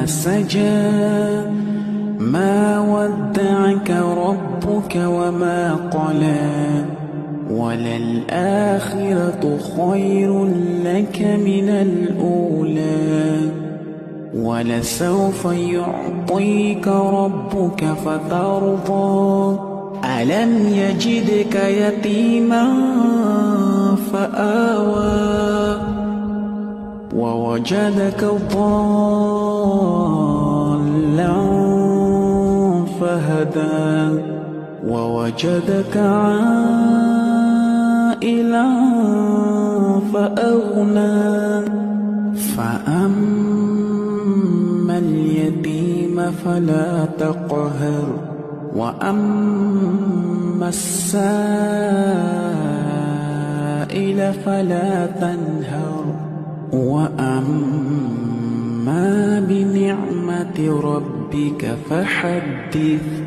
سجى ما ودعك ربك وما قلى وللآخرة خير لك من الأولى ولسوف يعطيك ربك فترضى ألم يجدك يتيما فآوى ووجدك ضالا فهدى ووجدك عائلا فأغنى فأما اليتيم فلا تقهر وأما السائل فلا تنهر وأما بنعمة ربك فحدث.